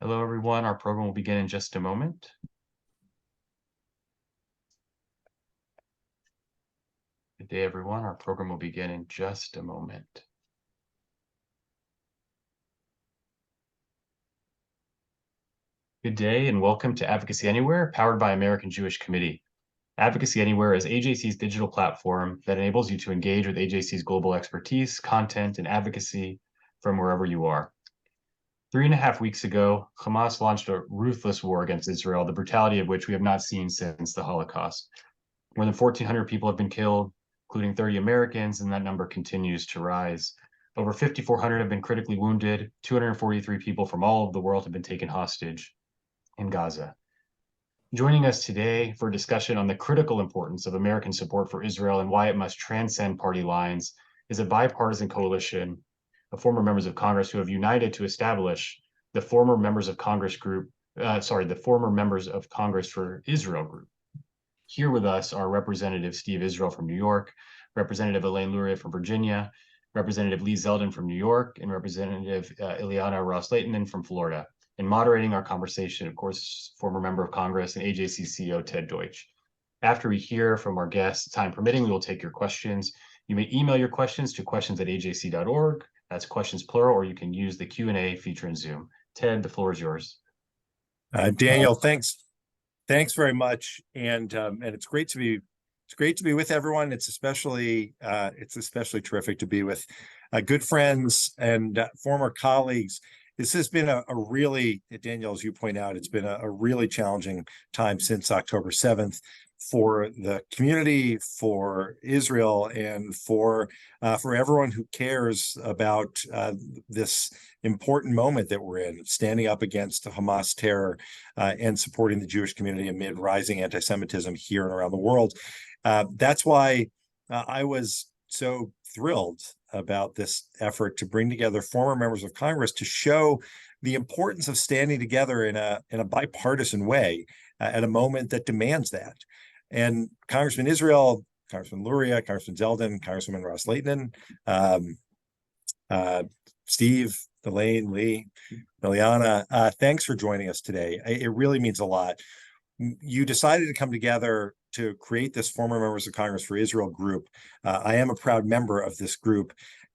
Hello, everyone. Our program will begin in just a moment. Good day, everyone. Our program will begin in just a moment. Good day and welcome to Advocacy Anywhere, powered by American Jewish Committee. Advocacy Anywhere is AJC's digital platform that enables you to engage with AJC's global expertise, content, and advocacy from wherever you are. 3.5 weeks ago, Hamas launched a ruthless war against Israel, the brutality of which we have not seen since the Holocaust. More than 1,400 people have been killed, including 30 Americans, and that number continues to rise. Over 5,400 have been critically wounded. 243 people from all over the world have been taken hostage in Gaza. Joining us today for a discussion on the critical importance of American support for Israel and why it must transcend party lines is a bipartisan coalition of former members of Congress who have united to establish the Former Members of Congress group, the Former Members of Congress for Israel group. Here with us are Representative Steve Israel from New York, Representative Elaine Luria from Virginia, Representative Lee Zeldin from New York, and Representative Ileana Ros-Lehtinen from Florida. And moderating our conversation, of course, former member of Congress and AJC CEO Ted Deutsch. After we hear from our guests, time permitting, we will take your questions. You may email your questions to questions@ajc.org. That's questions plural, or you can use the Q&A feature in Zoom. Ted, the floor is yours. Daniel, thanks very much, and it's great to be with everyone. It's especially terrific to be with good friends and former colleagues. This has been a really, Daniel, as you point out, it's been a really challenging time since October 7th for the community, for Israel, and for everyone who cares about this important moment that we're in, standing up against Hamas terror and supporting the Jewish community amid rising anti-Semitism here and around the world. That's why I was so thrilled about this effort to bring together former members of Congress to show the importance of standing together in a bipartisan way at a moment that demands that. And Congressman Israel, Congressman Luria, Congressman Zeldin, Congresswoman Ros-Lehtinen, Steve, Elaine, Lee, Ileana, thanks for joining us today. It really means a lot. You decided to come together to create this Former Members of Congress for Israel group. I am a proud member of this group.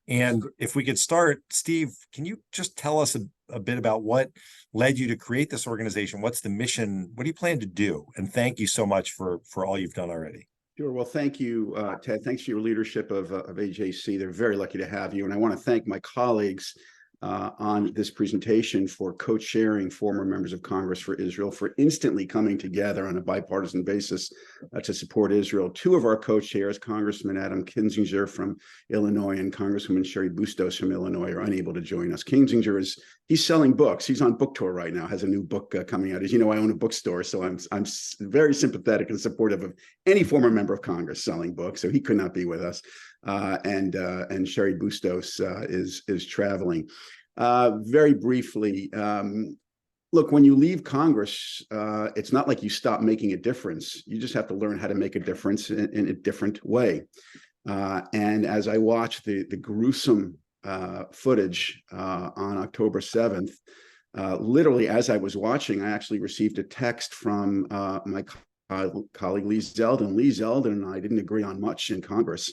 And if we could start, Steve, can you just tell us a bit about what led you to create this organization? What's the mission? What do you plan to do? And thank you so much for all you've done already. Sure. Well, thank you, Ted. Thanks for your leadership of AJC. They're very lucky to have you. And I want to thank my colleagues on this presentation for co-chairing former members of Congress for Israel, for instantly coming together on a bipartisan basis to support Israel. Two of our co-chairs, Congressman Adam Kinzinger from Illinois and Congresswoman Sherry Bustos from Illinois, are unable to join us. Kinzinger he's selling books. He's on book tour right now, has a new book coming out. As you know, I own a bookstore, so I'm very sympathetic and supportive of any former member of Congress selling books, so he could not be with us. And Sherry Bustos is traveling. Very briefly, look, when you leave Congress, it's not like you stop making a difference. You just have to learn how to make a difference in a different way. And as I watched the gruesome footage on October 7th, literally as I was watching, I actually received a text from my colleague Lee Zeldin. Lee Zeldin and I didn't agree on much in Congress.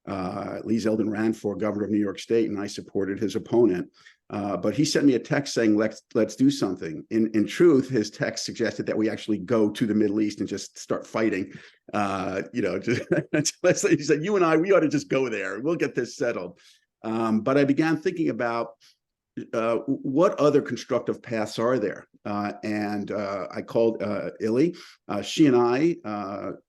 Lee Zeldin ran for governor of New York State, and I supported his opponent. But he sent me a text saying, let's do something. In truth, his text suggested that we actually go to the Middle East and just start fighting. He said, you and I, we ought to just go there. We'll get this settled. But I began thinking about what other constructive paths are there? And I called Illy. She and I,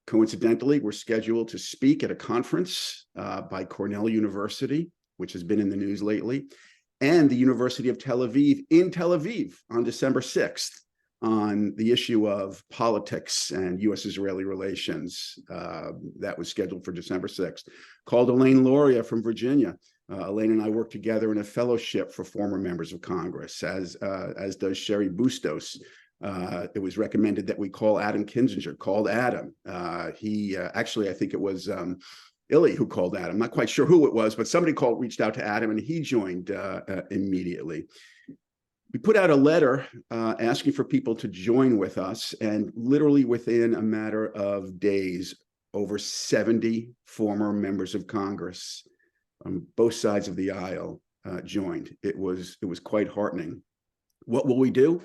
coincidentally, were scheduled to speak at a conference by Cornell University, which has been in the news lately, and the University of Tel Aviv in Tel Aviv on December 6th on the issue of politics and U.S.-Israeli relations. That was scheduled for December 6th. Called Elaine Luria from Virginia. Elaine and I work together in a fellowship for former members of Congress, as does Sherry Bustos. It was recommended that we call Adam Kinzinger, called Adam. Actually, I think it was Illy who called Adam. I'm not quite sure who it was, but somebody reached out to Adam, and he joined immediately. We put out a letter asking for people to join with us, and literally within a matter of days, over 70 former members of Congress on both sides of the aisle joined. It was quite heartening. What will we do?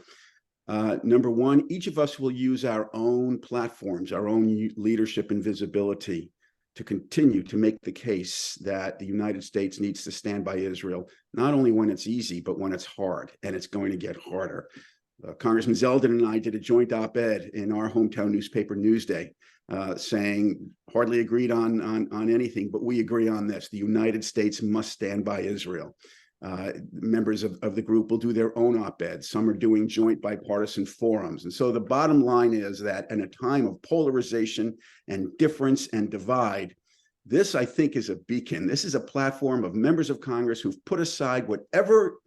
Number one, each of us will use our own platforms, our own leadership and visibility to continue to make the case that the United States needs to stand by Israel, not only when it's easy, but when it's hard, and it's going to get harder. Congressman Zeldin and I did a joint op-ed in our hometown newspaper, Newsday, saying hardly agreed on anything, but we agree on this: the United States must stand by Israel. Members of the group will do their own op-eds. Some are doing joint bipartisan forums. And so the bottom line is that in a time of polarization and difference and divide, this, I think, is a beacon. This is a platform of members of Congress who've put aside whatever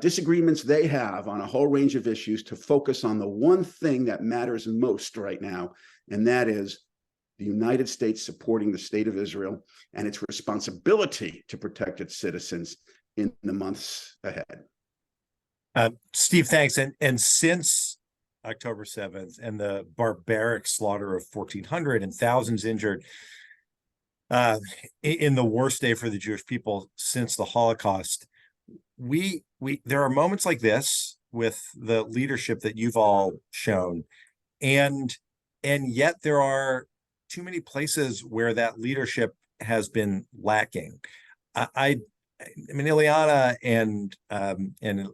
disagreements they have on a whole range of issues to focus on the one thing that matters most right now, and that is the United States supporting the state of Israel and its responsibility to protect its citizens in the months ahead. Steve, thanks. And since October 7th and the barbaric slaughter of 1,400 and thousands injured, in the worst day for the Jewish people since the Holocaust, there are moments like this with the leadership that you've all shown, and yet there are too many places where that leadership has been lacking. I mean, Ileana and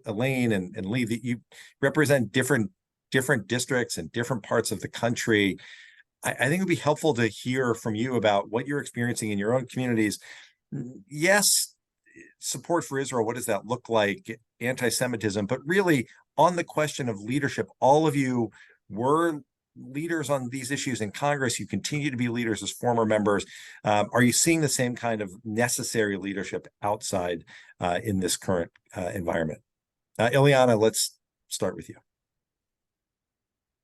Elaine and Lee, that you represent different districts and different parts of the country. I think it would be helpful to hear from you about what you're experiencing in your own communities. Yes, support for Israel, what does that look like? Anti-Semitism, but really on the question of leadership, all of you were leaders on these issues in Congress. You continue to be leaders as former members. Are you seeing the same kind of necessary leadership outside in this current environment? Ileana, let's start with you.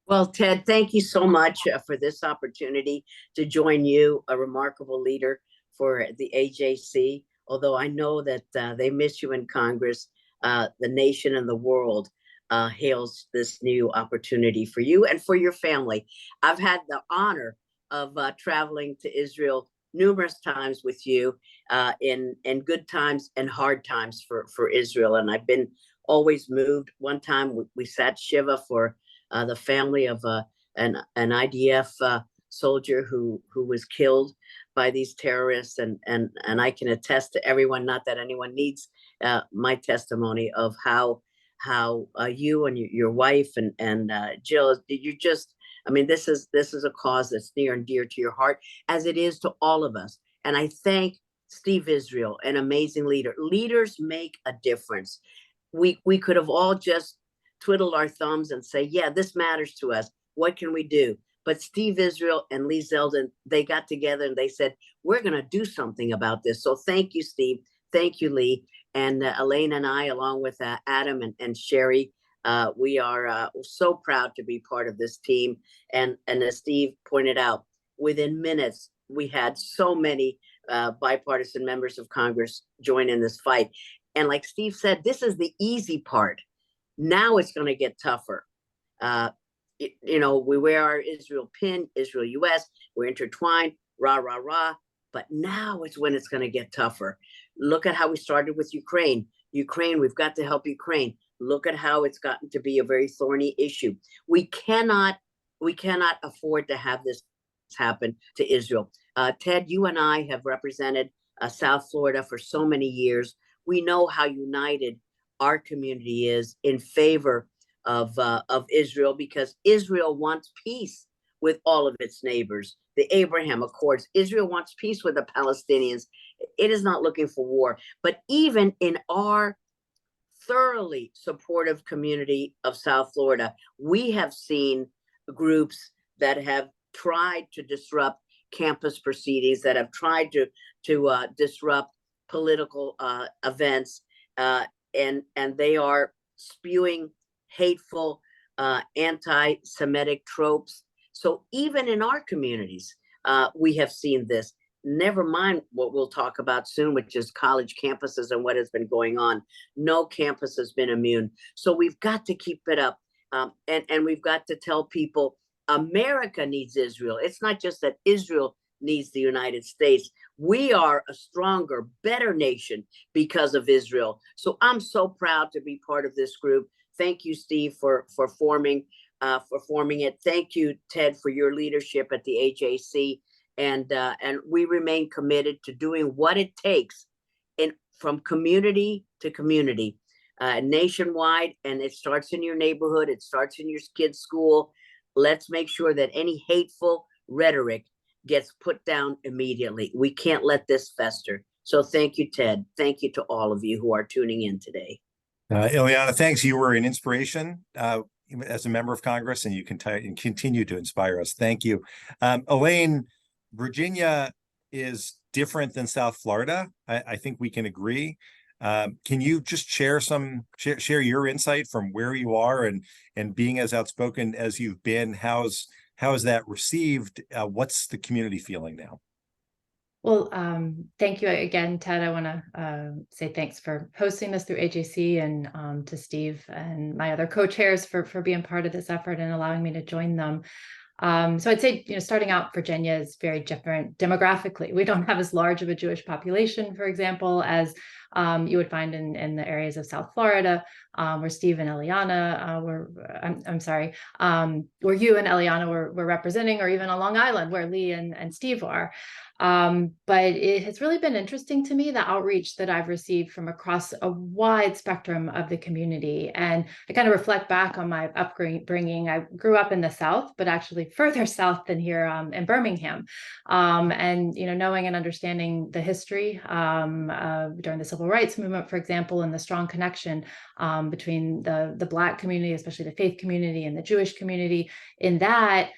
Well, Ted, thank you so much for this opportunity to join you, a remarkable leader for the AJC. Although I know that they miss you in Congress, the nation and the world hails this new opportunity for you and for your family. I've had the honor of traveling to Israel numerous times with you in good times and hard times for Israel. And I've been always moved. One time we sat Shiva for the family of an IDF soldier who was killed by these terrorists, and I can attest to everyone, not that anyone needs my testimony of how you and your wife and Jill, you just, I mean, this is a cause that's near and dear to your heart, as it is to all of us. And I thank Steve Israel, an amazing leader. Leaders make a difference. We could have all just twiddled our thumbs and say, yeah, this matters to us. What can we do? But Steve Israel and Lee Zeldin, they got together and they said, we're going to do something about this. So thank you, Steve. Thank you, Lee. And Elaine and I, along with Adam and Sherry, we are so proud to be part of this team. And as Steve pointed out, within minutes, we had so many bipartisan members of Congress join in this fight. And like Steve said, this is the easy part. Now it's going to get tougher. You know, we wear our Israel pin, Israel US, we're intertwined, rah, rah, rah. But now it's when it's going to get tougher. Look at how we started with Ukraine. Ukraine, we've got to help Ukraine. Look at how it's gotten to be a very thorny issue. We cannot afford to have this happen to Israel. Ted, you and I have represented South Florida for so many years. We know how united our community is in favor of Israel, because Israel wants peace with all of its neighbors. The Abraham Accords, Israel wants peace with the Palestinians. It is not looking for war. But even in our thoroughly supportive community of South Florida, we have seen groups that have tried to disrupt campus proceedings, that have tried to disrupt political events, and they are spewing hateful anti-Semitic tropes. So even in our communities, we have seen this. never mind what we'll talk about soon, which is college campuses and what has been going on. No campus has been immune. So we've got to keep it up. And we've got to tell people America needs Israel. It's not just that Israel needs the United States. We are a stronger, better nation because of Israel. So I'm so proud to be part of this group. Thank you, Steve, for forming it. Thank you, Ted, for your leadership at the AJC. And we remain committed to doing what it takes from community to community, nationwide. And it starts in your neighborhood. It starts in your kid's school. Let's make sure that any hateful rhetoric gets put down immediately. We can't let this fester. So thank you, Ted. Thank you to all of you who are tuning in today. Ileana, thanks. You were an inspiration as a member of Congress, and you continue to inspire us. Thank you. Elaine, Virginia is different than South Florida. I think we can agree. Can you just share your insight from where you are and being as outspoken as you've been? How is that received? What's the community feeling now? Well, thank you again, Ted. I want to say thanks for hosting this through AJC, and to Steve and my other co-chairs for being part of this effort and allowing me to join them. So I'd say, starting out, Virginia is very different demographically. We don't have as large of a Jewish population, for example, as you would find in the areas of South Florida, where Steve and Eliana where you and Eliana were representing, or even on Long Island, where Lee and Steve are. But it has really been interesting to me, the outreach that I've received from across a wide spectrum of the community. And I kind of reflect back on my upbringing. I grew up in the South, but actually further south than here in Birmingham. And, knowing and understanding the history during the Civil Rights Movement, for example, and the strong connection between the Black community, especially the faith community, and the Jewish community, in that,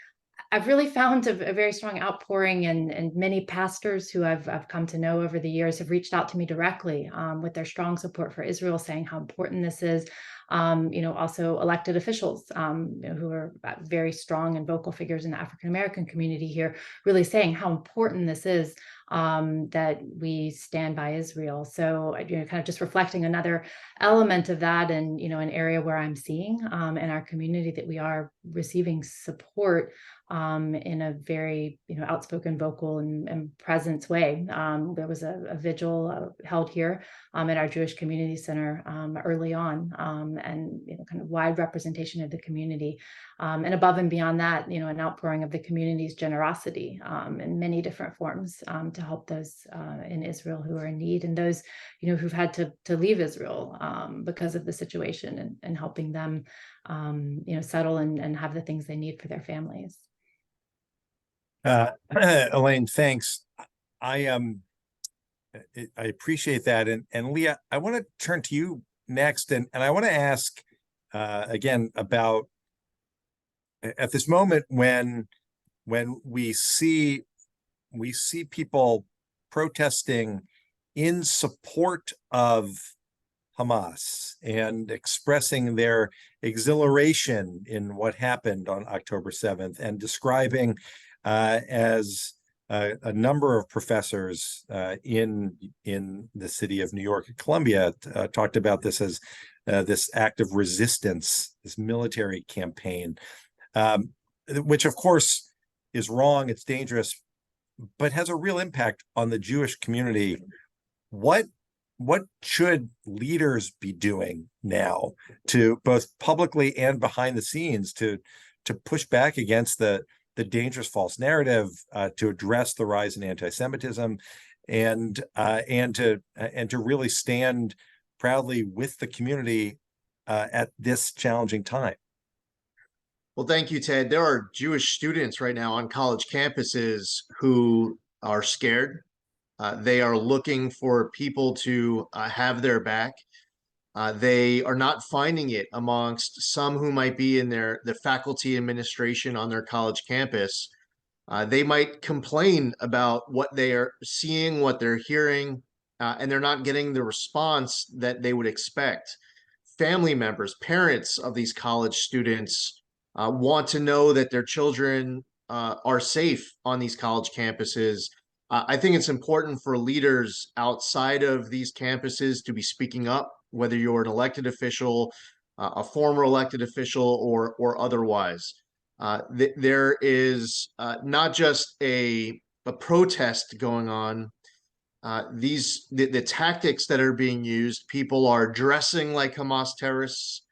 I've really found a very strong outpouring, and many pastors who I've come to know over the years have reached out to me directly with their strong support for Israel, saying how important this is. Also elected officials who are very strong and vocal figures in the African-American community here, really saying how important this is, that we stand by Israel. So, kind of just reflecting another element of that, and, an area where I'm seeing in our community that we are receiving support in a very, outspoken, vocal, and presence way. There was a vigil held here at our Jewish Community Center early on, and kind of wide representation of the community, and above and beyond that, an outpouring of the community's generosity in many different forms to help those in Israel who are in need, and those who've had to leave Israel because of the situation, and helping them settle and have the things they need for their families. Elaine, thanks. I appreciate that. And Leah, I want to turn to you next, and I want to ask again about, at this moment when we see people protesting in support of Hamas and expressing their exhilaration in what happened on October 7th, and describing as a number of professors in the city of New York and Columbia talked about this as this act of resistance, this military campaign, which of course is wrong, it's dangerous, but has a real impact on the Jewish community. What should leaders be doing now, to both publicly and behind the scenes, to push back against the dangerous false narrative, to address the rise in anti-Semitism, and to really stand proudly with the community at this challenging time? Well, thank you, Ted. There are Jewish students right now on college campuses who are scared. They are looking for people to have their back. They are not finding it amongst some who might be in the faculty administration on their college campus. They might complain about what they are seeing, what they're hearing, and they're not getting the response that they would expect. Family members, parents of these college students want to know that their children are safe on these college campuses. I think it's important for leaders outside of these campuses to be speaking up, whether you're an elected official, a former elected official, or otherwise. There is not just a protest going on. The tactics that are being used, people are dressing like Hamas terrorists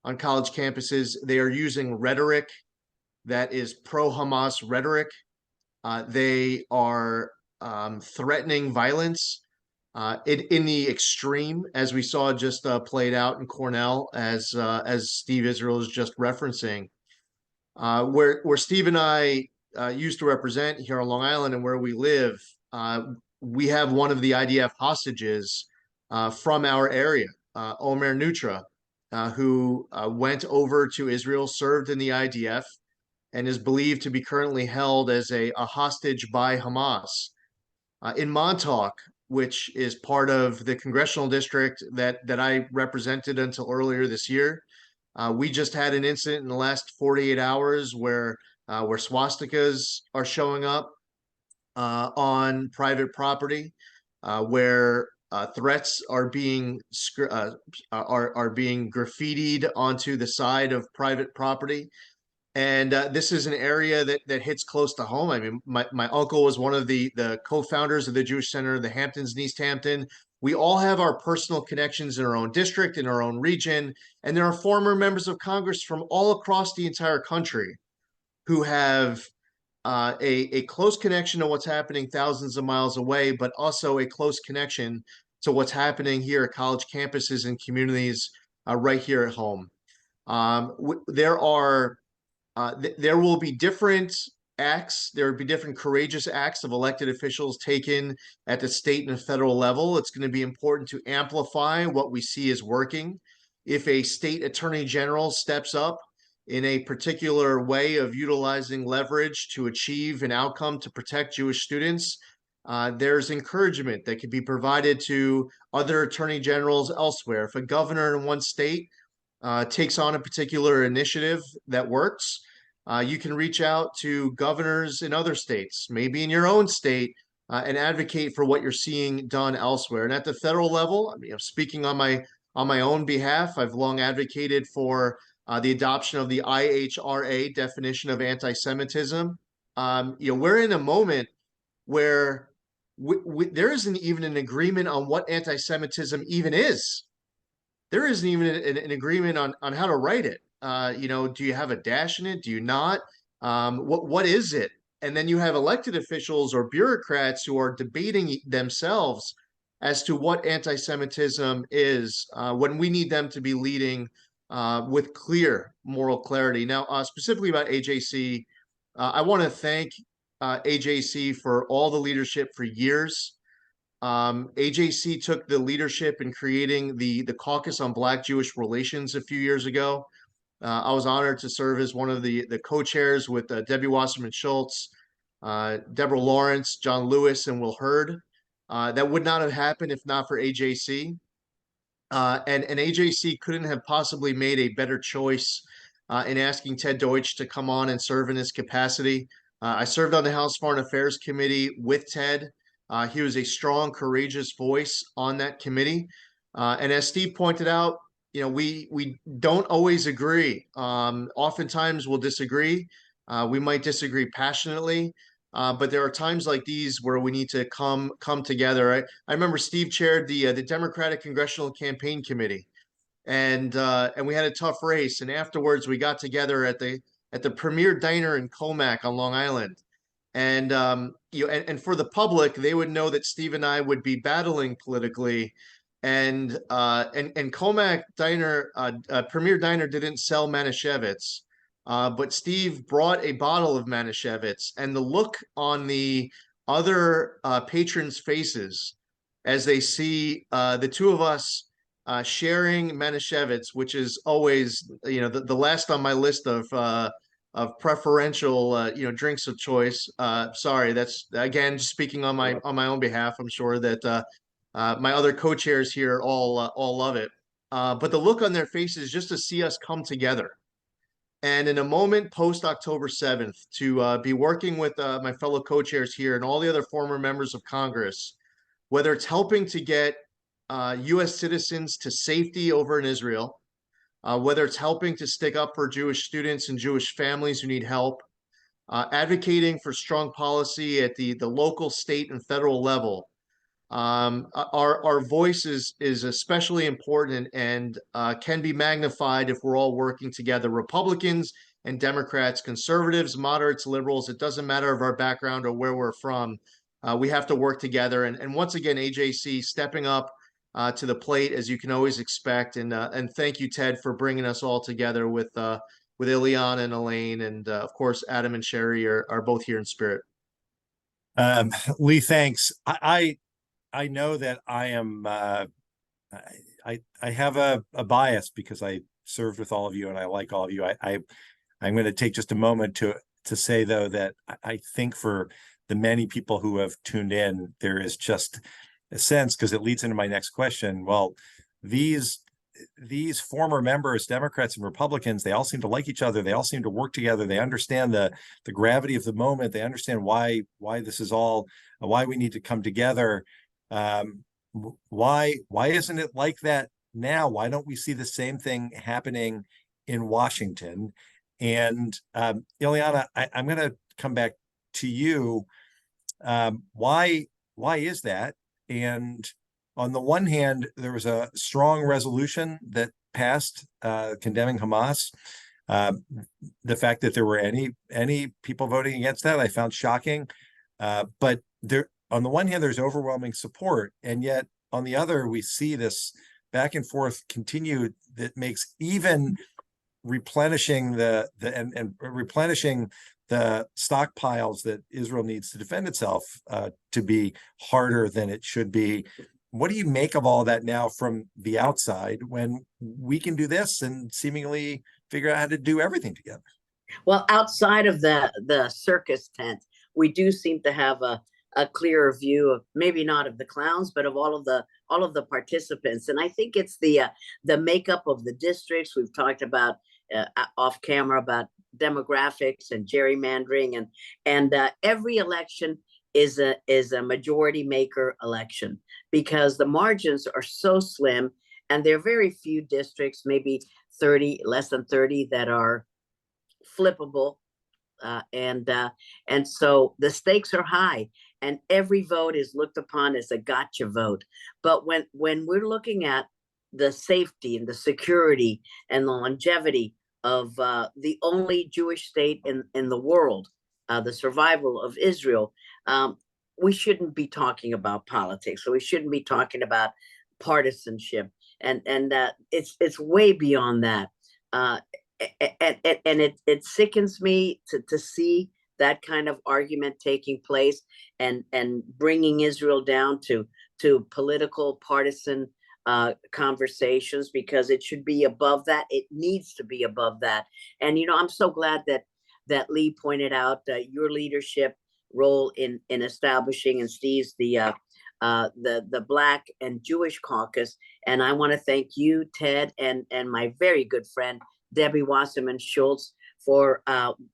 on college campuses. They are using rhetoric that is pro-Hamas rhetoric. They are threatening violence in the extreme, as we saw just played out in Cornell, as Steve Israel is just referencing. Where Steve and I used to represent here on Long Island and where we live, we have one of the IDF hostages from our area, Omer Nutra, who went over to Israel, served in the IDF, and is believed to be currently held as a hostage by Hamas. In Montauk, which is part of the congressional district that I represented until earlier this year, we just had an incident in the last 48 hours where swastikas are showing up on private property, where threats are being graffitied onto the side of private property. And this is an area that hits close to home. I mean, my uncle was one of the co-founders of the Jewish Center of the Hamptons in East Hampton. We all have our personal connections in our own district, in our own region, and there are former members of Congress from all across the entire country who have a close connection to what's happening thousands of miles away, but also a close connection to what's happening here at college campuses and communities right here at home. There will be different acts. There will be different courageous acts of elected officials taken at the state and federal level. It's going to be important to amplify what we see is working. If a state attorney general steps up in a particular way of utilizing leverage to achieve an outcome to protect Jewish students, there's encouragement that could be provided to other attorney generals elsewhere. If a governor in one state takes on a particular initiative that works, you can reach out to governors in other states, maybe in your own state, and advocate for what you're seeing done elsewhere. And at the federal level, I mean, speaking on my own behalf, I've long advocated for the adoption of the IHRA definition of anti-Semitism. We're in a moment where there isn't even an agreement on what anti-Semitism even is. There isn't even an agreement on how to write it. Do you have a dash in it? Do you not? What is it? And then you have elected officials or bureaucrats who are debating themselves as to what anti-Semitism is, when we need them to be leading with clear moral clarity. Now, specifically about AJC, I want to thank AJC for all the leadership for years. AJC took the leadership in creating the Caucus on Black-Jewish Relations a few years ago. I was honored to serve as one of the co-chairs with Debbie Wasserman Schultz, Deborah Lawrence, John Lewis, and Will Hurd. That would not have happened if not for AJC. And AJC couldn't have possibly made a better choice in asking Ted Deutsch to come on and serve in this capacity. I served on the House Foreign Affairs Committee with Ted. He was a strong, courageous voice on that committee. And as Steve pointed out, we don't always agree. Oftentimes we'll disagree. We might disagree passionately, but there are times like these where we need to come together. I remember Steve chaired the Democratic Congressional Campaign Committee, and we had a tough race. And afterwards, we got together at the Premier Diner in Comac on Long Island. And and for the public, they would know that Steve and I would be battling politically. And Comac Diner, Premier Diner didn't sell Manischewitz, but Steve brought a bottle of Manischewitz, and the look on the other patrons' faces as they see the two of us sharing Manischewitz, which is always the last on my list of preferential drinks of choice. Sorry, that's again just speaking on my own behalf. I'm sure that my other co-chairs here all love it. But the look on their faces just to see us come together And in a moment post October 7th, to be working with my fellow co-chairs here and all the other former members of Congress, whether it's helping to get U.S. citizens to safety over in Israel, whether it's helping to stick up for Jewish students and Jewish families who need help, advocating for strong policy at the local, state, and federal level. Our voice is especially important and can be magnified if we're all working together, Republicans and Democrats, conservatives, moderates, liberals. It doesn't matter of our background or where we're from. We have to work together. And once again, AJC stepping up to the plate, as you can always expect. And thank you, Ted, for bringing us all together with Ileana and Elaine, and of course, Adam and Sherry are both here in spirit. Lee, thanks. I know that I am I have a bias because I served with all of you and I like all of you. I'm going to take just a moment to say, though, that I think for the many people who have tuned in, there is just a sense, because it leads into my next question. Well, these former members, Democrats and Republicans, they all seem to like each other. They all seem to work together. They understand the gravity of the moment. They understand why this is all, why we need to come together. Why isn't it like that now? Why don't we see the same thing happening in Washington? And Ileana, I'm going to come back to you. Why is that? And on the one hand, there was a strong resolution that passed condemning Hamas. The fact that there were any people voting against that, I found shocking. But there, on the one hand, there's overwhelming support, and yet on the other, we see this back and forth continue that makes even replenishing replenishing the stockpiles that Israel needs to defend itself to be harder than it should be. What do you make of all that now from the outside, when we can do this and seemingly figure out how to do everything together? Well, outside of the circus tent, we do seem to have a clearer view of, maybe not of the clowns, but of all of the participants. And I think it's the makeup of the districts. We've talked about off camera about demographics and gerrymandering, and every election is a majority maker election, because the margins are so slim, and there are very few districts, maybe 30, less than 30, that are flippable. And so the stakes are high, and every vote is looked upon as a gotcha vote. But when we're looking at the safety and the security and the longevity of the only Jewish state in the world, the survival of Israel, we shouldn't be talking about politics. So we shouldn't be talking about partisanship, and it's way beyond that. And it sickens me to see that kind of argument taking place, and bringing Israel down to political partisan conversations, because it should be above that. It needs to be above that. And I'm so glad that Lee pointed out your leadership role in establishing, and Steve's the Black and Jewish Caucus. And I want to thank you, Ted, and my very good friend Debbie Wasserman Schultz, for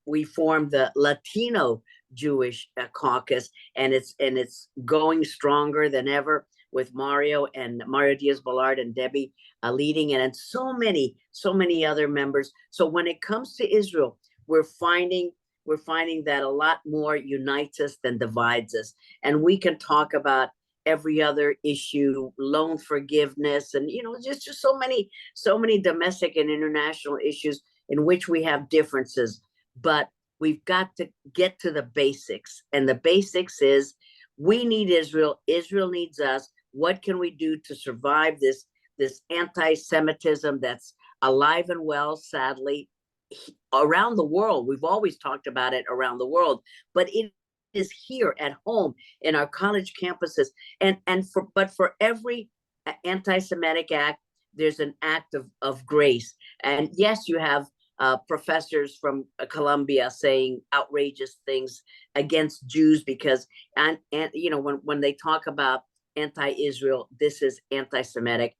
we formed the Latino Jewish Caucus, and it's going stronger than ever, with Mario Diaz-Balart and Debbie leading it, and so many other members. So when it comes to Israel, we're finding that a lot more unites us than divides us, and we can talk about every other issue, loan forgiveness, and just so many domestic and international issues in which we have differences. But we've got to get to the basics, and the basics is we need Israel. Israel needs us. What can we do to survive this anti-Semitism that's alive and well, sadly, around the world? We've always talked about it around the world, but it is here at home in our college campuses. But for every anti-Semitic act, there's an act of grace. And yes, you have professors from Columbia saying outrageous things against Jews, because when they talk about anti-Israel, this is anti-Semitic.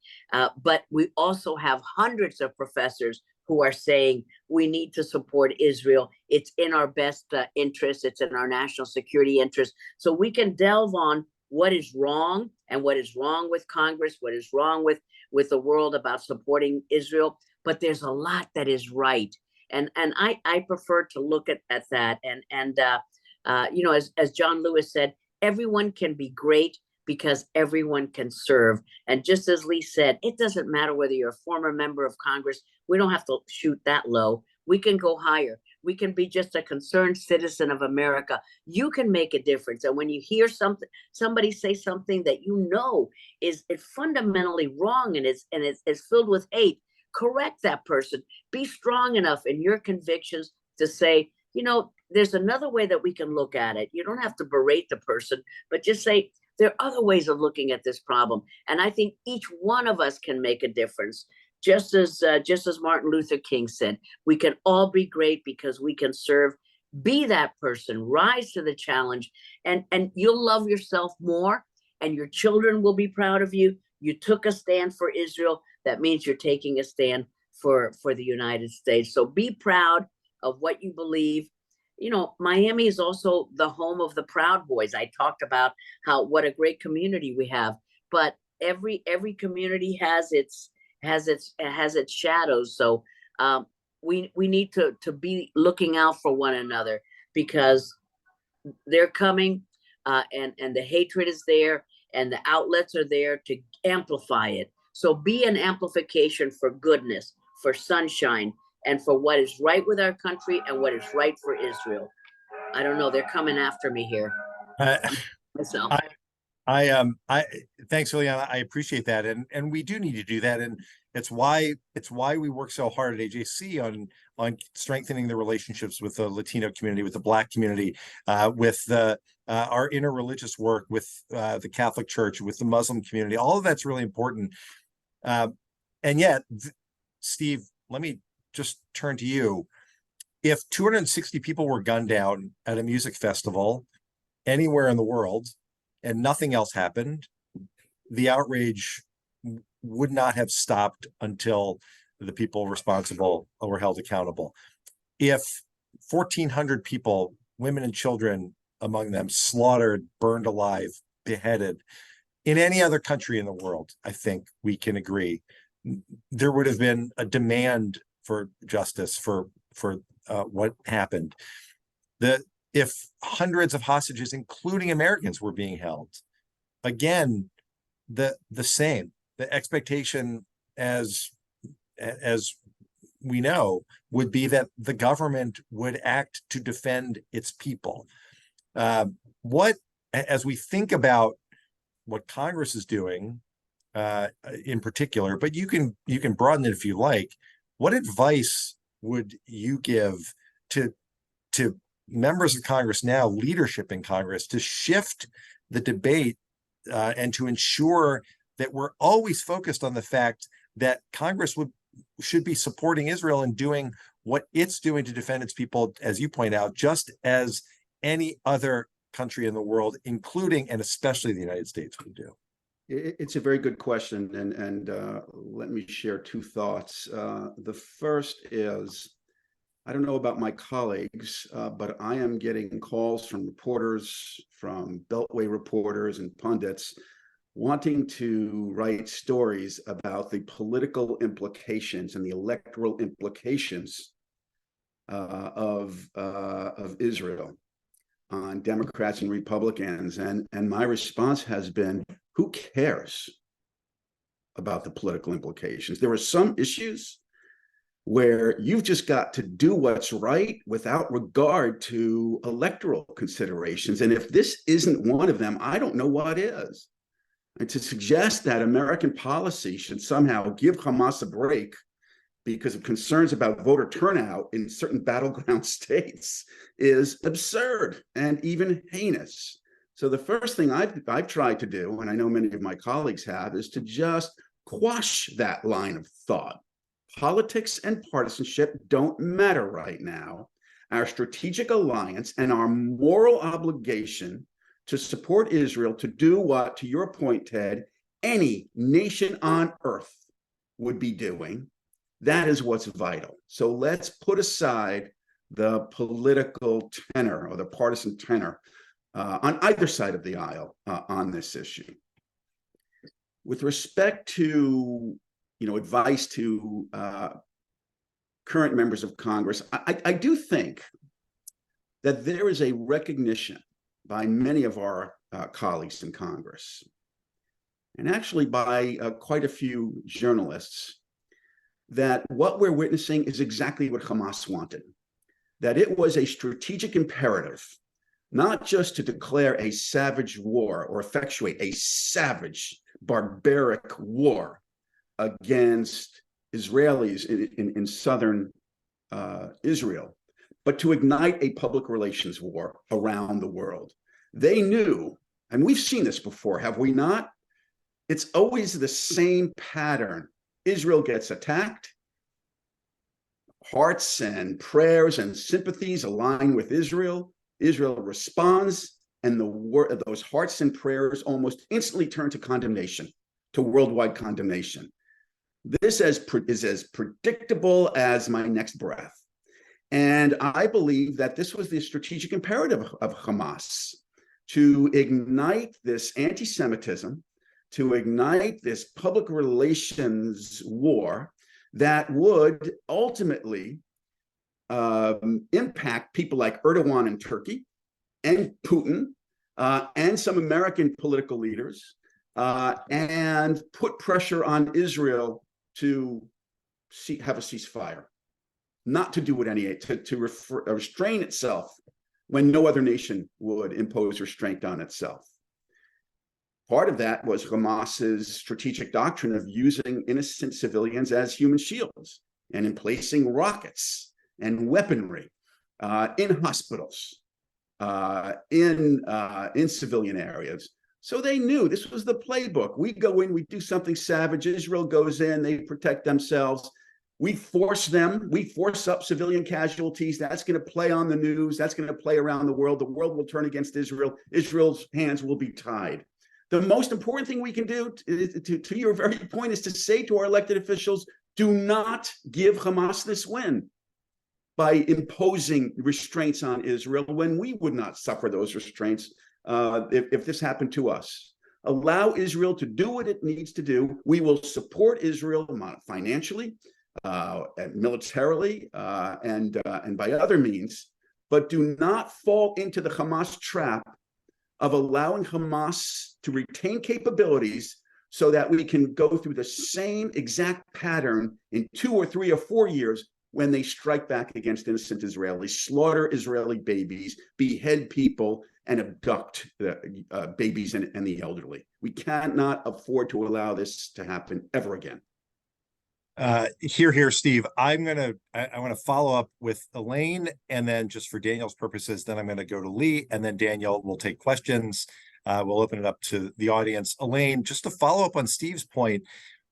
But we also have hundreds of professors who are saying we need to support Israel. It's in our best interest. It's in our national security interest. So we can delve on what is wrong and what is wrong with Congress, what is wrong with the world about supporting Israel. But there's a lot that is right. And I prefer to look at that. And you know, as John Lewis said, everyone can be great because everyone can serve. And just as Lee said, it doesn't matter whether you're a former member of Congress. We don't have to shoot that low. We can go higher. We can be just a concerned citizen of America. You can make a difference. And when you hear somebody say something that you know is fundamentally wrong and it's filled with hate, correct that person. Be strong enough in your convictions to say, you know, there's another way that we can look at it. You don't have to berate the person, but just say, there are other ways of looking at this problem. And I think each one of us can make a difference. Just as Martin Luther King said, we can all be great because we can serve. Be that person, rise to the challenge, and you'll love yourself more, and your children will be proud of you. You took a stand for Israel. That means you're taking a stand for the United States. So be proud of what you believe. You know, Miami is also the home of the Proud Boys. I talked about what a great community we have, but every community has its shadows. So we need to be looking out for one another, because they're coming, and the hatred is there, and the outlets are there to amplify it. So be an amplification for goodness, for sunshine, and for what is right with our country and what is right for Israel. I don't know. They're coming after me here. So. I thanks, Juliana. I appreciate that, and we do need to do that, and it's why we work so hard at AJC on strengthening the relationships with the Latino community, with the Black community, with our interreligious work with the Catholic Church, with the Muslim community. All of that's really important, and yet, Steve, let me just turn to you. If 260 people were gunned down at a music festival anywhere in the world, and nothing else happened, the outrage would not have stopped until the people responsible were held accountable. If 1,400 people, women and children among them, slaughtered, burned alive, beheaded, in any other country in the world, I think we can agree, there would have been a demand for justice for what happened. If hundreds of hostages, including Americans, were being held, again, the same. The expectation, as we know, would be that the government would act to defend its people. As we think about what Congress is doing, in particular, but you can broaden it if you like, what advice would you give to members of Congress now, leadership in Congress, to shift the debate and to ensure that we're always focused on the fact that Congress should be supporting Israel and doing what it's doing to defend its people, as you point out, just as any other country in the world, including and especially the United States, would do? It's a very good question, and let me share two thoughts. The first is, I don't know about my colleagues, but I am getting calls from reporters, from Beltway reporters and pundits, wanting to write stories about the political implications and the electoral implications of Israel on Democrats and Republicans. And my response has been, who cares about the political implications? There are some issues where you've just got to do what's right without regard to electoral considerations. And if this isn't one of them, I don't know what is. And to suggest that American policy should somehow give Hamas a break because of concerns about voter turnout in certain battleground states is absurd and even heinous. So the first thing I've tried to do, and I know many of my colleagues have, is to just quash that line of thought. Politics and partisanship don't matter right now. Our strategic alliance and our moral obligation to support Israel to do what, to your point, Ted, any nation on earth would be doing, That is what's vital. So let's put aside the political tenor or the partisan tenor on either side of the aisle on this issue. With respect to, advice to current members of Congress, I do think that there is a recognition by many of our colleagues in Congress, and actually by quite a few journalists, that what we're witnessing is exactly what Hamas wanted. That it was a strategic imperative, not just to declare a savage war or effectuate a savage, barbaric war against Israelis in southern Israel, but to ignite a public relations war around the world. They knew, and we've seen this before, have we not? It's always the same pattern. Israel gets attacked, hearts and prayers and sympathies align with Israel. Israel responds, and those hearts and prayers almost instantly turn to condemnation, to worldwide condemnation. This is as predictable as my next breath. And I believe that this was the strategic imperative of Hamas, to ignite this anti-Semitism, to ignite this public relations war that would ultimately impact people like Erdogan in Turkey and Putin and some American political leaders and put pressure on Israel to have a ceasefire, not to do it to restrain itself when no other nation would impose restraint on itself. Part of that was Hamas's strategic doctrine of using innocent civilians as human shields and in placing rockets and weaponry in hospitals, in civilian areas. So they knew this was the playbook. We go in, we do something savage. Israel goes in, they protect themselves. We force up civilian casualties. That's going to play on the news. That's going to play around the world. The world will turn against Israel. Israel's hands will be tied. The most important thing we can do, to your very point, is to say to our elected officials, do not give Hamas this win by imposing restraints on Israel when we would not suffer those restraints if this happened to us. Allow Israel to do what it needs to do. We will support Israel financially, and militarily, and by other means, but do not fall into the Hamas trap of allowing Hamas to retain capabilities so that we can go through the same exact pattern in 2 or 3 or 4 years when they strike back against innocent Israelis, slaughter Israeli babies, behead people, and abduct babies and the elderly. We cannot afford to allow this to happen ever again. Here, Steve. I want to follow up with Elaine, and then just for Daniel's purposes, then I'm going to go to Lee, and then Daniel will take questions. We'll open it up to the audience. Elaine, just to follow up on Steve's point,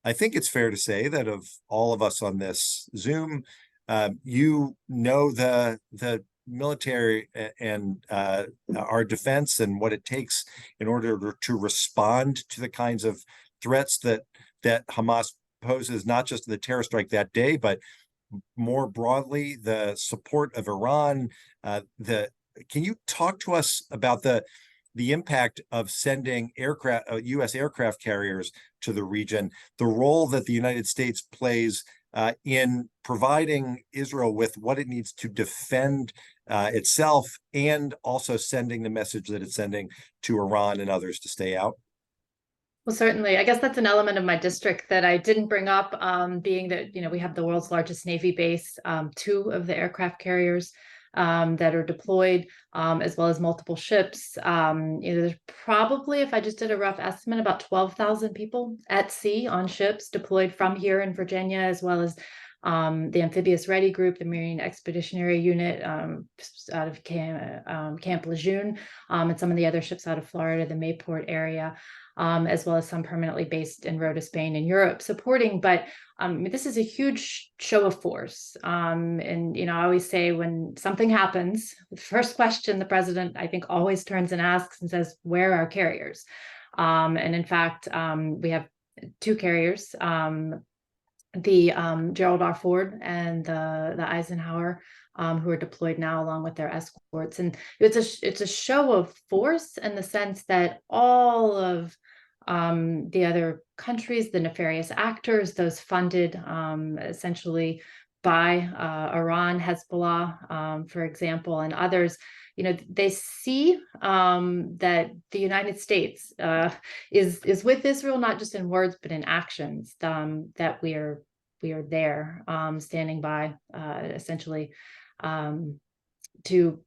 I think it's fair to say that of all of us on this Zoom, you know the military and our defense and what it takes in order to respond to the kinds of threats that Hamas poses, not just the terror strike that day, but more broadly, the support of Iran. Can you talk to us about the impact of sending U.S. aircraft carriers to the region, the role that the United States plays in providing Israel with what it needs to defend itself, and also sending the message that it's sending to Iran and others to stay out? Well, certainly. I guess that's an element of my district that I didn't bring up, being that, we have the world's largest Navy base, 2 of the aircraft carriers that are deployed, as well as multiple ships. There's probably, if I just did a rough estimate, about 12,000 people at sea on ships deployed from here in Virginia, as well as the Amphibious Ready Group, the Marine Expeditionary Unit out of Camp Lejeune, and some of the other ships out of Florida, the Mayport area, as well as some permanently based in Rota, Spain, and Europe supporting. But this is a huge show of force. And, I always say when something happens, the first question the president, I think, always turns and asks and says, where are carriers? And in fact, we have 2 carriers the Gerald R. Ford and the Eisenhower, who are deployed now along with their escorts. And it's a show of force in the sense that all of the other countries, the nefarious actors, those funded essentially by Iran, Hezbollah, for example, and others, they see that the United States is with Israel, not just in words, but in actions, that we are there standing by essentially to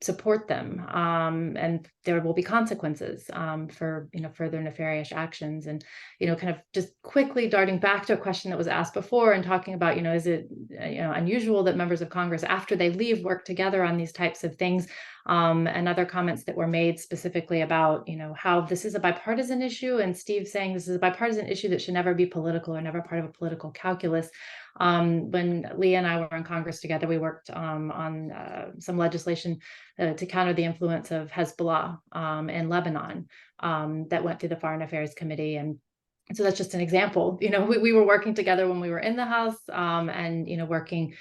support them, and there will be consequences for further nefarious actions. And kind of just quickly darting back to a question that was asked before and talking about is it unusual that members of Congress after they leave work together on these types of things, and other comments that were made specifically about how this is a bipartisan issue, and Steve saying this is a bipartisan issue that should never be political or never part of a political calculus. When Lee and I were in Congress together, we worked on some legislation to counter the influence of Hezbollah in Lebanon that went through the Foreign Affairs Committee. And so that's just an example. We were working together when we were in the House, and working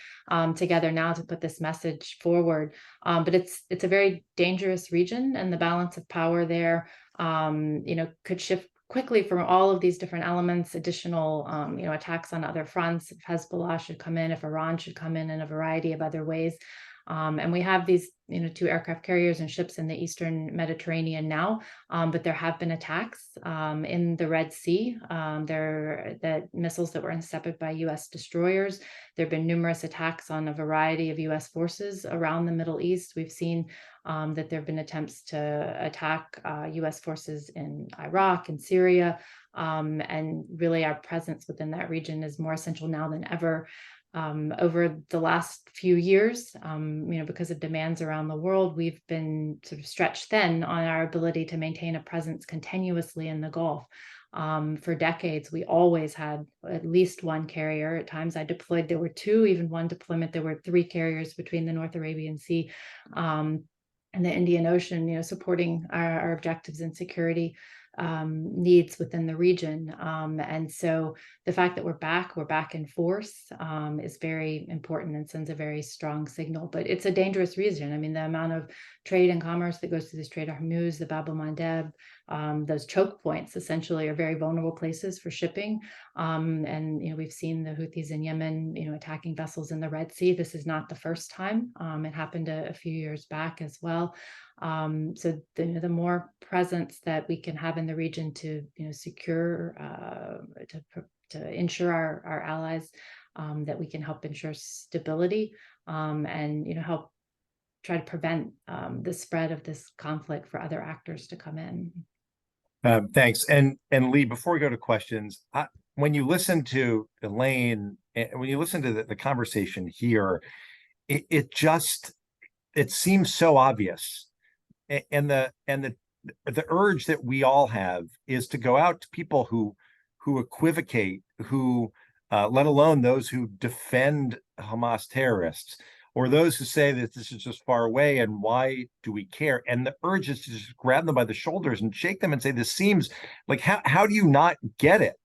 together now to put this message forward. But it's a very dangerous region, and the balance of power there could shift quickly from all of these different elements, additional attacks on other fronts. If Hezbollah should come in, if Iran should come in a variety of other ways. And we have these 2 aircraft carriers and ships in the Eastern Mediterranean now, but there have been attacks in the Red Sea. That missiles that were intercepted by U.S. destroyers. There have been numerous attacks on a variety of U.S. forces around the Middle East. We've seen that there have been attempts to attack U.S. forces in Iraq and Syria, and really our presence within that region is more essential now than ever. Over the last few years, because of demands around the world, we've been sort of stretched thin on our ability to maintain a presence continuously in the Gulf. For decades, we always had at least one carrier. At times I deployed, there were 2, even one deployment, there were 3 carriers between the North Arabian Sea and the Indian Ocean, supporting our objectives and security needs within the region. And so the fact that we're back in force is very important and sends a very strong signal. But it's a dangerous region. I mean, the amount of trade and commerce that goes through the Strait of Hormuz, the Bab el-Mandeb, those choke points essentially are very vulnerable places for shipping. And we've seen the Houthis in Yemen, attacking vessels in the Red Sea. This is not the first time. It happened a few years back as well. So the more presence that we can have in the region to secure, to ensure our allies, that we can help ensure stability, and help try to prevent the spread of this conflict for other actors to come in. Thanks. And Lee, before we go to questions, when you listen to Elaine, when you listen to the conversation here, it seems so obvious. And the urge that we all have is to go out to people who equivocate, who let alone those who defend Hamas terrorists, or those who say that this is just far away and why do we care? And the urge is to just grab them by the shoulders and shake them and say, this seems like, how do you not get it?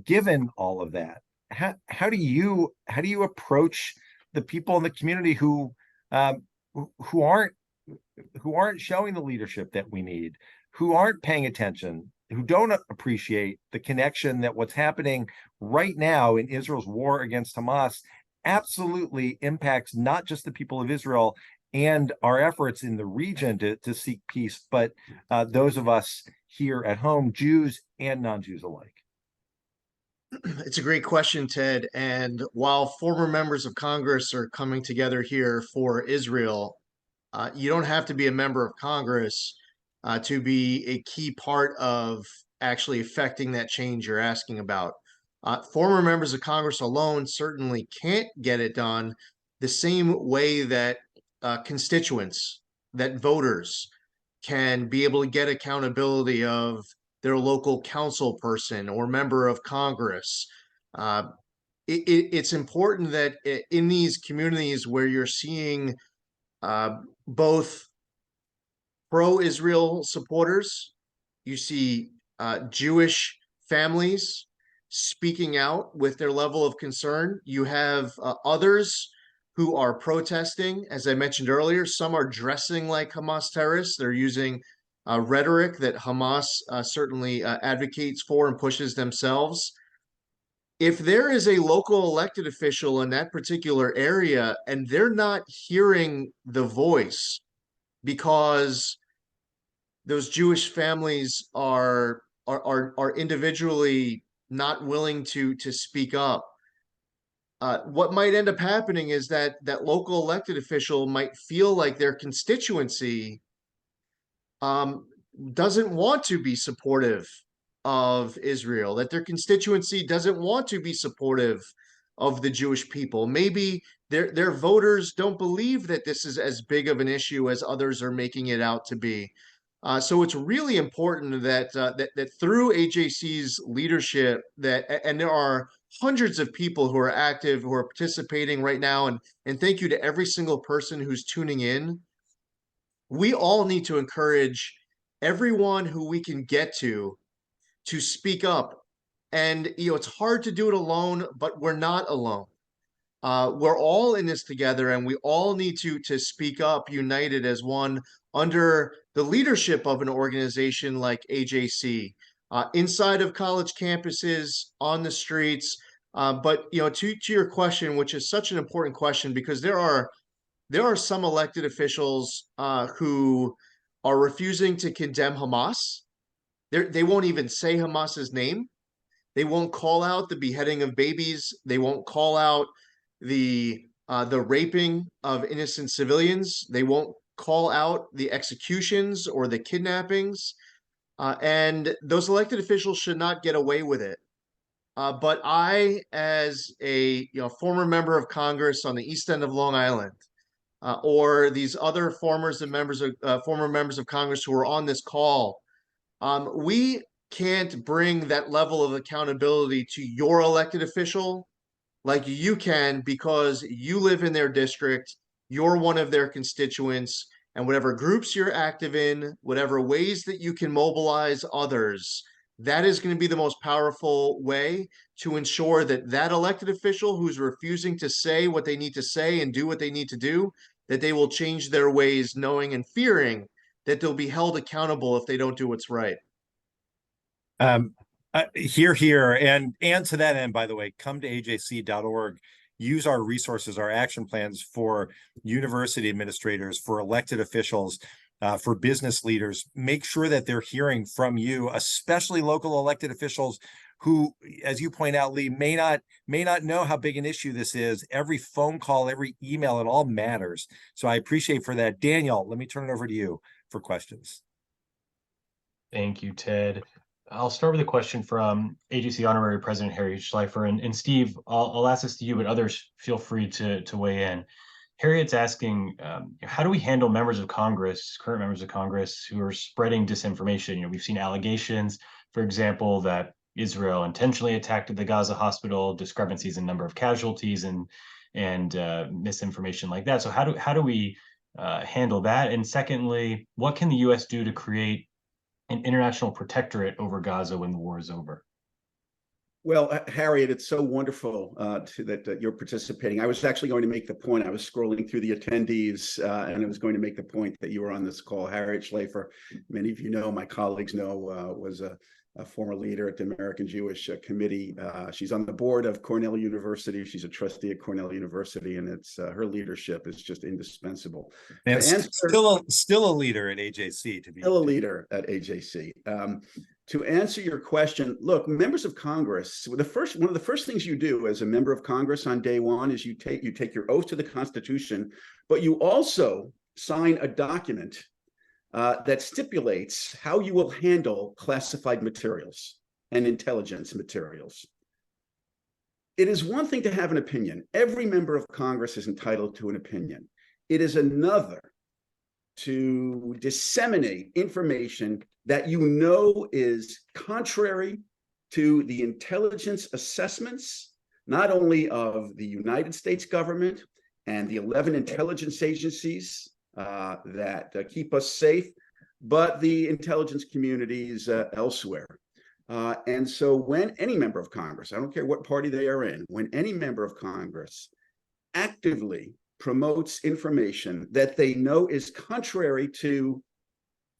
Given all of that, how do you approach the people in the community who aren't showing the leadership that we need, who aren't paying attention, who don't appreciate the connection that what's happening right now in Israel's war against Hamas absolutely impacts not just the people of Israel and our efforts in the region to seek peace, but those of us here at home, Jews and non-Jews alike? It's a great question, Ted. And while former members of Congress are coming together here for Israel, you don't have to be a member of Congress to be a key part of actually affecting that change you're asking about. Former members of Congress alone certainly can't get it done the same way that constituents, that voters can be able to get accountability of their local council person or member of Congress. It's important that in these communities where you're seeing both pro-Israel supporters, you see Jewish families speaking out with their level of concern. You have others who are protesting. As I mentioned earlier, some are dressing like Hamas terrorists. They're using rhetoric that Hamas certainly advocates for and pushes themselves. If there is a local elected official in that particular area and they're not hearing the voice because those Jewish families are individually not willing to speak up, what might end up happening is that local elected official might feel like their constituency doesn't want to be supportive of Israel, that their constituency doesn't want to be supportive of the Jewish people. Maybe their voters don't believe that this is as big of an issue as others are making it out to be. So it's really important that that through AJC's leadership, and there are hundreds of people who are active, who are participating right now, and thank you to every single person who's tuning in. We all need to encourage everyone who we can get to speak up. And it's hard to do it alone, but we're not alone. We're all in this together, and we all need to speak up united as one under the leadership of an organization like AJC, inside of college campuses, on the streets. But to your question, which is such an important question, because there are some elected officials who are refusing to condemn Hamas. They won't even say Hamas's name. They won't call out the beheading of babies. They won't call out the raping of innocent civilians. They won't call out the executions or the kidnappings. And those elected officials should not get away with it. But I, as a former member of Congress on the east end of Long Island, or these other former members of Congress who are on this call, we can't bring that level of accountability to your elected official like you can, because you live in their district, you're one of their constituents, and whatever groups you're active in, whatever ways that you can mobilize others, that is going to be the most powerful way to ensure that that elected official who's refusing to say what they need to say and do what they need to do, that they will change their ways, knowing and fearing that they'll be held accountable if they don't do what's right. Here, and to that end, by the way, come to ajc.org, use our resources, our action plans for university administrators, for elected officials, for business leaders. Make sure that they're hearing from you, especially local elected officials who, as you point out, Lee, may not know how big an issue this is. Every phone call, every email, it all matters. So I appreciate for that. Daniel, let me turn it over to you for questions. Thank you, Ted. I'll start with a question from AJC Honorary President Harriet Schleifer. And Steve, I'll ask this to you, but others feel free to weigh in. Harriet's asking, how do we handle members of Congress, current members of Congress, who are spreading disinformation? We've seen allegations, for example, that Israel intentionally attacked the Gaza hospital, discrepancies in number of casualties, and misinformation like that. So how do we handle that? And secondly, what can the U.S. do to create an international protectorate over Gaza when the war is over? Well, Harriet, it's so wonderful that you're participating. I was actually going to make the point. I was scrolling through the attendees, and I was going to make the point that you were on this call. Harriet Schleifer, many of you know, my colleagues know, was a former leader at the American Jewish Committee. She's on the board of Cornell University. She's a trustee at Cornell University, and it's her leadership is just indispensable. And still a leader at AJC. Still a leader at AJC. To answer your question, look, members of Congress, one of the first things you do as a member of Congress on day one is you take your oath to the Constitution, but you also sign a document that stipulates how you will handle classified materials and intelligence materials. It is one thing to have an opinion. Every member of Congress is entitled to an opinion. It is another to disseminate information that you know is contrary to the intelligence assessments, not only of the United States government and the 11 intelligence agencies that keep us safe, but the intelligence communities elsewhere. And so when any member of Congress, I don't care what party they are in, when any member of Congress actively promotes information that they know is contrary to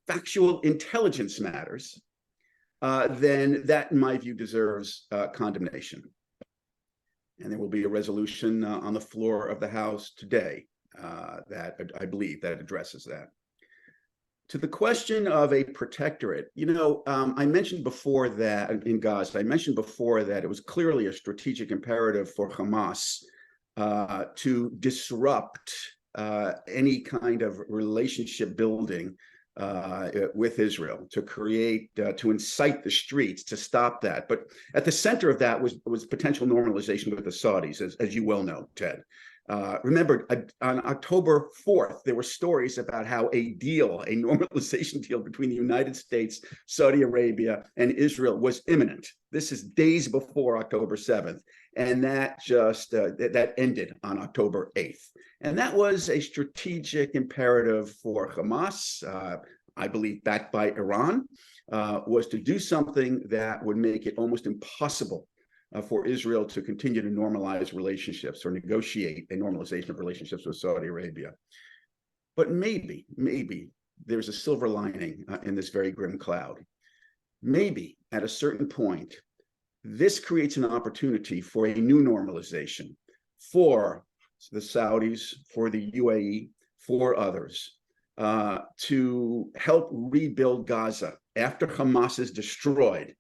factual intelligence matters, then that, in my view, deserves condemnation. And there will be a resolution on the floor of the House today that I believe that addresses that. To the question of a protectorate, I mentioned before that in Gaza, I mentioned before that it was clearly a strategic imperative for Hamas to disrupt any kind of relationship building with Israel, to create, to incite the streets, to stop that. But at the center of that was potential normalization with the Saudis, as you well know, Ted. Remember, on October 4th, there were stories about how a normalization deal between the United States, Saudi Arabia, and Israel was imminent. This is days before October 7th. And that just, that ended on October 8th. And that was a strategic imperative for Hamas, I believe backed by Iran, was to do something that would make it almost impossible for Israel to continue to normalize relationships or negotiate a normalization of relationships with Saudi Arabia. But maybe there's a silver lining in this very grim cloud. Maybe at a certain point, this creates an opportunity for a new normalization for the Saudis, for the UAE, for others, to help rebuild Gaza after Hamas is destroyed,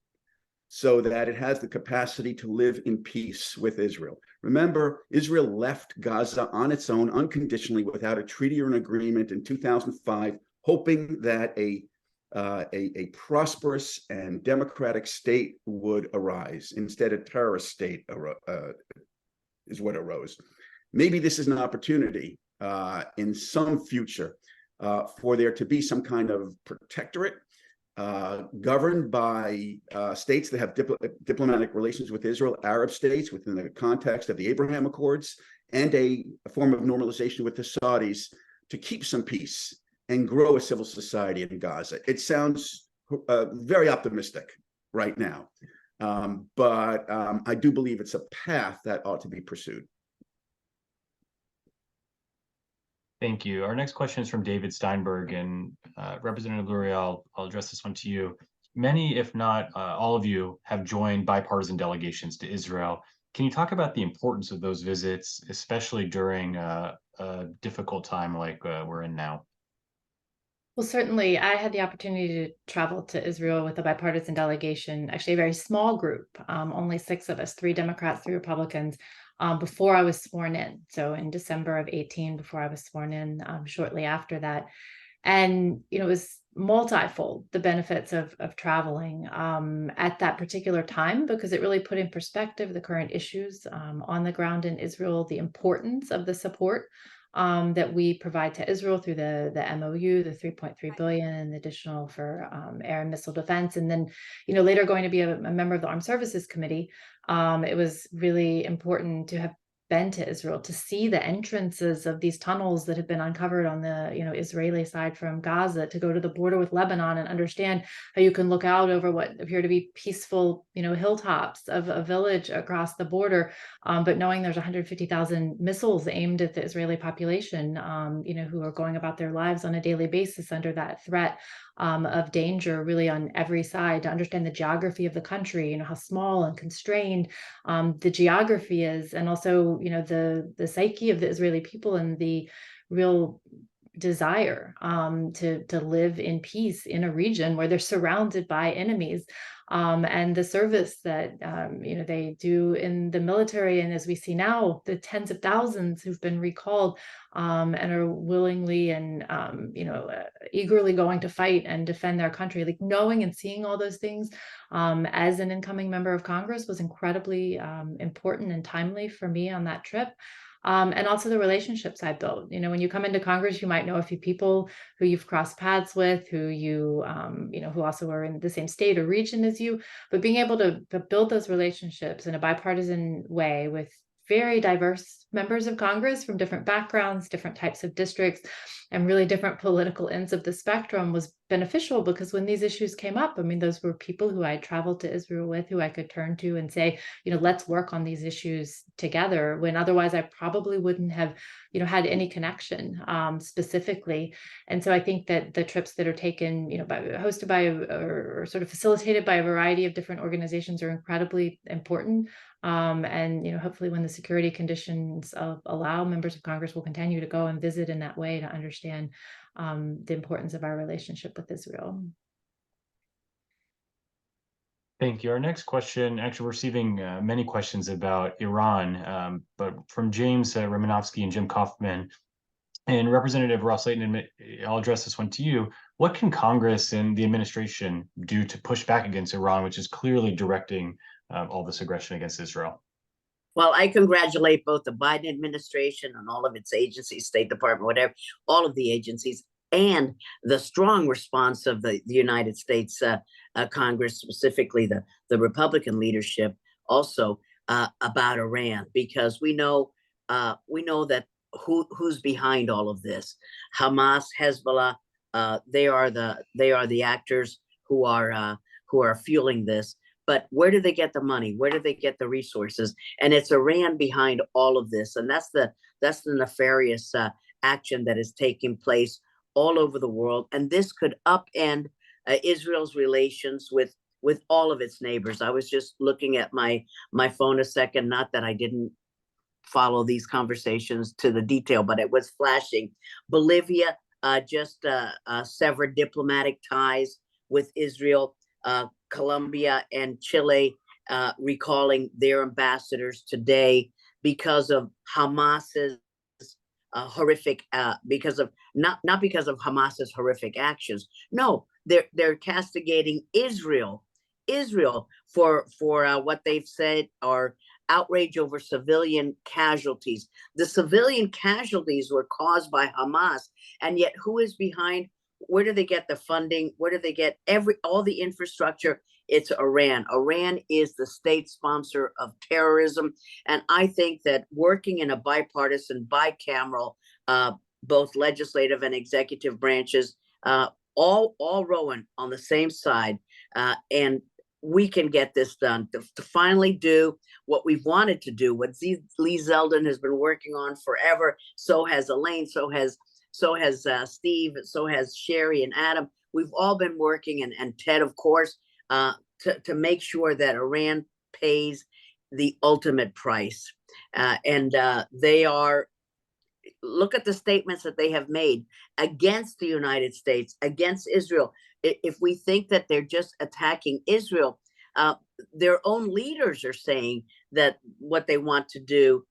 so that it has the capacity to live in peace with Israel. Remember, Israel left Gaza on its own, unconditionally, without a treaty or an agreement in 2005, hoping that a prosperous and democratic state would arise. Instead, a terrorist state is what arose. Maybe this is an opportunity in some future for there to be some kind of protectorate governed by states that have diplomatic relations with Israel, Arab states within the context of the Abraham Accords, and a form of normalization with the Saudis to keep some peace and grow a civil society in Gaza. It sounds very optimistic right now, but I do believe it's a path that ought to be pursued. Thank you. Our next question is from David Steinberg, and Representative Lurie, I'll address this one to you. Many, if not all of you, have joined bipartisan delegations to Israel. Can you talk about the importance of those visits, especially during a difficult time like we're in now? Well, certainly, I had the opportunity to travel to Israel with a bipartisan delegation, actually a very small group, only 6 of us, 3 Democrats, 3 Republicans, before I was sworn in. So in December of 18, before I was sworn in, shortly after that. And, it was multifold, the benefits of traveling at that particular time, because it really put in perspective the current issues on the ground in Israel, the importance of the support that we provide to Israel through the MOU, the $3.3 billion additional for air and missile defense. And then, later going to be a member of the Armed Services Committee, it was really important to have been to Israel to see the entrances of these tunnels that have been uncovered on the Israeli side from Gaza, to go to the border with Lebanon and understand how you can look out over what appear to be peaceful hilltops of a village across the border, but knowing there's 150,000 missiles aimed at the Israeli population, who are going about their lives on a daily basis under that threat of danger really on every side, to understand the geography of the country, how small and constrained the geography is, and also, the psyche of the Israeli people and the real desire to live in peace in a region where they're surrounded by enemies, and the service that they do in the military, and as we see now, the tens of thousands who've been recalled and are willingly and eagerly going to fight and defend their country. Like, knowing and seeing all those things as an incoming member of Congress was incredibly important and timely for me on that trip. And also the relationships I built. When you come into Congress, you might know a few people who you've crossed paths with, who you, who also are in the same state or region as you, but being able to build those relationships in a bipartisan way with very diverse members of Congress from different backgrounds, different types of districts, and really different political ends of the spectrum was beneficial, because when these issues came up, I mean, those were people who I traveled to Israel with, who I could turn to and say, let's work on these issues together, when otherwise I probably wouldn't have, had any connection specifically. And so I think that the trips that are taken, hosted by or sort of facilitated by a variety of different organizations are incredibly important. And hopefully when the security conditions allow, members of Congress will continue to go and visit in that way to understand the importance of our relationship with Israel. Thank you. Our next question, actually, we're receiving many questions about Iran, but from James Romanovsky and Jim Kaufman. And Representative Ross Layton, I'll address this one to you. What can Congress and the administration do to push back against Iran, which is clearly directing all this aggression against Israel? Well, I congratulate both the Biden administration and all of its agencies, State Department, whatever, all of the agencies, and the strong response of the United States Congress, specifically the Republican leadership, also about Iran, because we know that who's behind all of this. Hamas, Hezbollah, they are the actors who are fueling this. But where do they get the money? Where do they get the resources? And it's Iran behind all of this, and that's the nefarious action that is taking place all over the world. And this could upend Israel's relations with all of its neighbors. I was just looking at my phone a second. Not that I didn't follow these conversations to the detail, but it was flashing. Bolivia just severed diplomatic ties with Israel. Colombia and Chile recalling their ambassadors today because of Hamas's horrific, because of not because of Hamas's horrific actions. No, they're castigating Israel for what they've said are outrage over civilian casualties. The civilian casualties were caused by Hamas, and yet who is behind? Where do they get the funding? Where do they get all the infrastructure? It's Iran. Iran is the state sponsor of terrorism. And I think that working in a bipartisan, bicameral, both legislative and executive branches, all rowing on the same side, and we can get this done to finally do what we've wanted to do, what Lee Zeldin has been working on forever. So has Elaine, so has Steve, so has Sherry and Adam. We've all been working, and Ted, of course, to make sure that Iran pays the ultimate price. And they are, look at the statements that they have made against the United States, against Israel. If we think that they're just attacking Israel, their own leaders are saying that what they want to do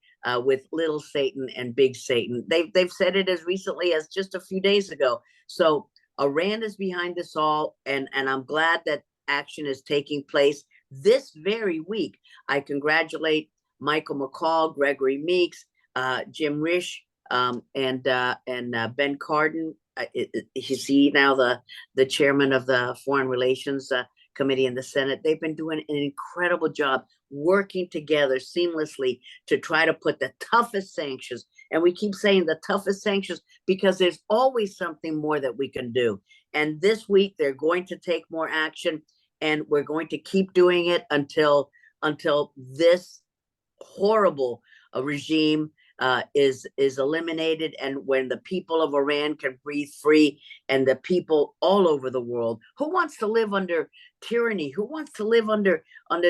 with little Satan and big Satan. They've said it as recently as just a few days ago. So Iran is behind this all, and I'm glad that action is taking place this very week. I congratulate Michael McCall, Gregory Meeks, Jim Risch, and Ben Cardin. He's now the chairman of the Foreign Relations Committee in the Senate. They've been doing an incredible job working together seamlessly to try to put the toughest sanctions. And we keep saying the toughest sanctions because there's always something more that we can do. And this week they're going to take more action, and we're going to keep doing it until this horrible regime is eliminated, and when the people of Iran can breathe free, and the people all over the world who wants to live under tyranny, who wants to live under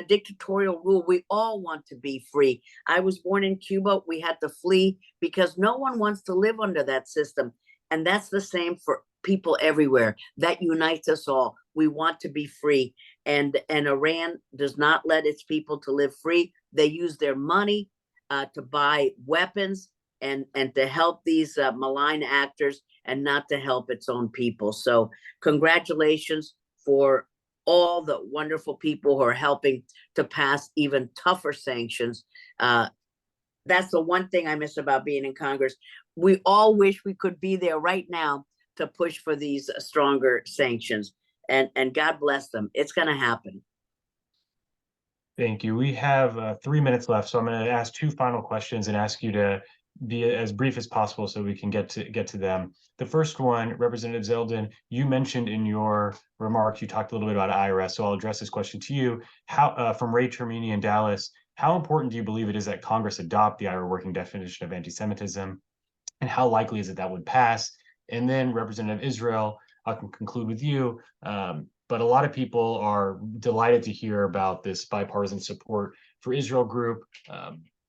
dictatorial rule. We all want to be free. I was born in Cuba. We had to flee because no one wants to live under that system. And that's the same for people everywhere. That unites us all. We want to be free. And Iran does not let its people to live free. They use their money to buy weapons and to help these malign actors, and not to help its own people. So congratulations for all the wonderful people who are helping to pass even tougher sanctions. That's the one thing I miss about being in Congress. We all wish we could be there right now to push for these stronger sanctions. And God bless them. It's going to happen. Thank you. We have 3 minutes left, so I'm going to ask two final questions and ask you to be as brief as possible so we can get to them. The first one, Representative Zeldin, you mentioned in your remarks, you talked a little bit about IRS, so I'll address this question to you. How, from Ray Termini in Dallas, how important do you believe it is that Congress adopt the IRA working definition of anti-Semitism, and how likely is it that would pass? And then Representative Israel, I can conclude with you. But a lot of people are delighted to hear about this bipartisan support for Israel group.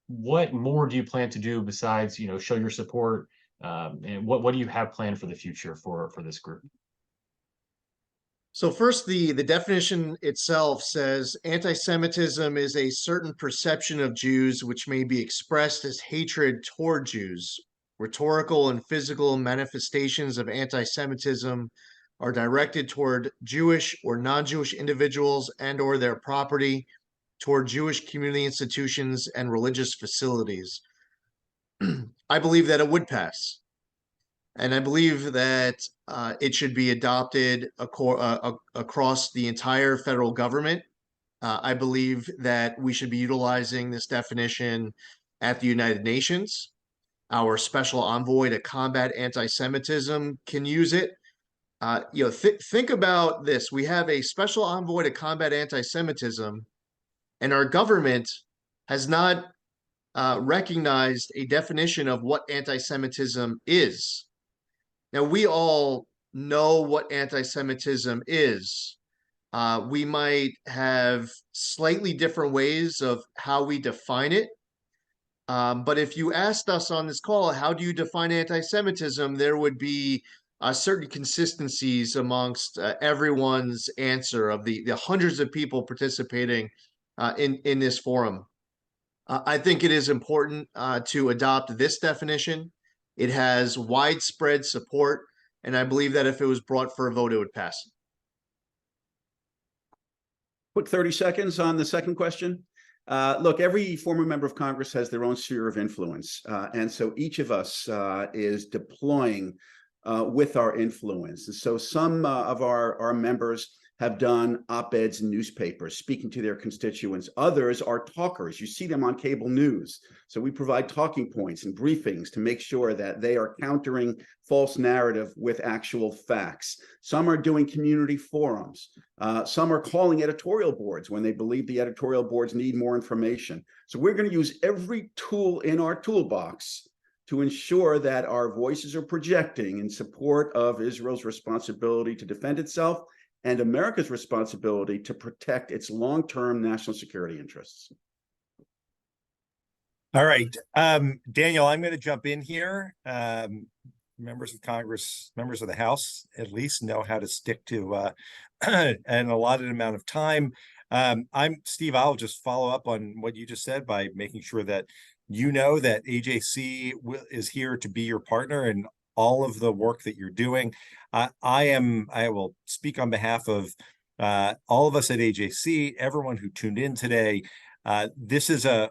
What more do you plan to do besides, show your support? And what do you have planned for the future for this group? So first, the definition itself says anti-Semitism is a certain perception of Jews which may be expressed as hatred toward Jews. Rhetorical and physical manifestations of anti-Semitism are directed toward Jewish or non-Jewish individuals and or their property, toward Jewish community institutions and religious facilities. I believe that it would pass. And I believe that it should be adopted across the entire federal government. I believe that we should be utilizing this definition at the United Nations. Our special envoy to combat anti-Semitism can use it. Think about this. We have a special envoy to combat anti-Semitism, and our government has not recognized a definition of what anti-Semitism is. Now, we all know what anti-Semitism is. We might have slightly different ways of how we define it. But if you asked us on this call, how do you define anti-Semitism, there would be certain consistencies amongst everyone's answer of the hundreds of people participating in this forum. I think it is important to adopt this definition. It has widespread support, and I believe that if it was brought for a vote, it would pass. Quick 30 seconds on the second question. Look, every former member of Congress has their own sphere of influence. And so each of us is deploying with our influence. And so some of our members have done op-eds in newspapers, speaking to their constituents. Others are talkers. You see them on cable news. So we provide talking points and briefings to make sure that they are countering false narrative with actual facts. Some are doing community forums. Some are calling editorial boards when they believe the editorial boards need more information. So we're going to use every tool in our toolbox to ensure that our voices are projecting in support of Israel's responsibility to defend itself and America's responsibility to protect its long-term national security interests. All right, Daniel, I'm going to jump in here. Members of Congress, members of the House, at least know how to stick to an allotted amount of time. I'm Steve. I'll just follow up on what you just said by making sure that you know that AJC is here to be your partner in all of the work that you're doing. I will speak on behalf of all of us at AJC, everyone who tuned in today. This is a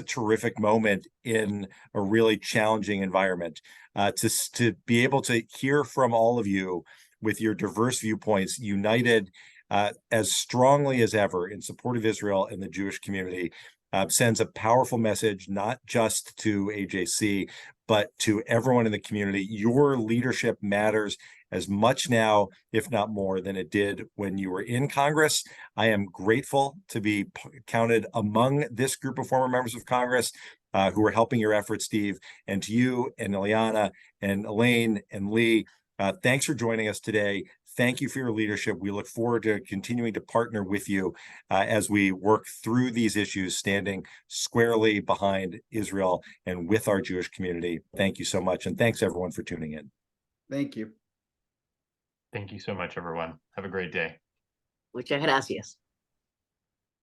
terrific moment in a really challenging environment. To be able to hear from all of you with your diverse viewpoints, united as strongly as ever in support of Israel and the Jewish community, sends a powerful message, not just to AJC, but to everyone in the community. Your leadership matters as much now, if not more, than it did when you were in Congress. I am grateful to be counted among this group of former members of Congress who are helping your efforts, Steve, and to you and Ileana and Elaine and Lee. Thanks for joining us today. Thank you for your leadership. We look forward to continuing to partner with you as we work through these issues, standing squarely behind Israel and with our Jewish community. Thank you so much. And thanks everyone for tuning in. Thank you. Thank you so much, everyone. Have a great day. Muchas gracias.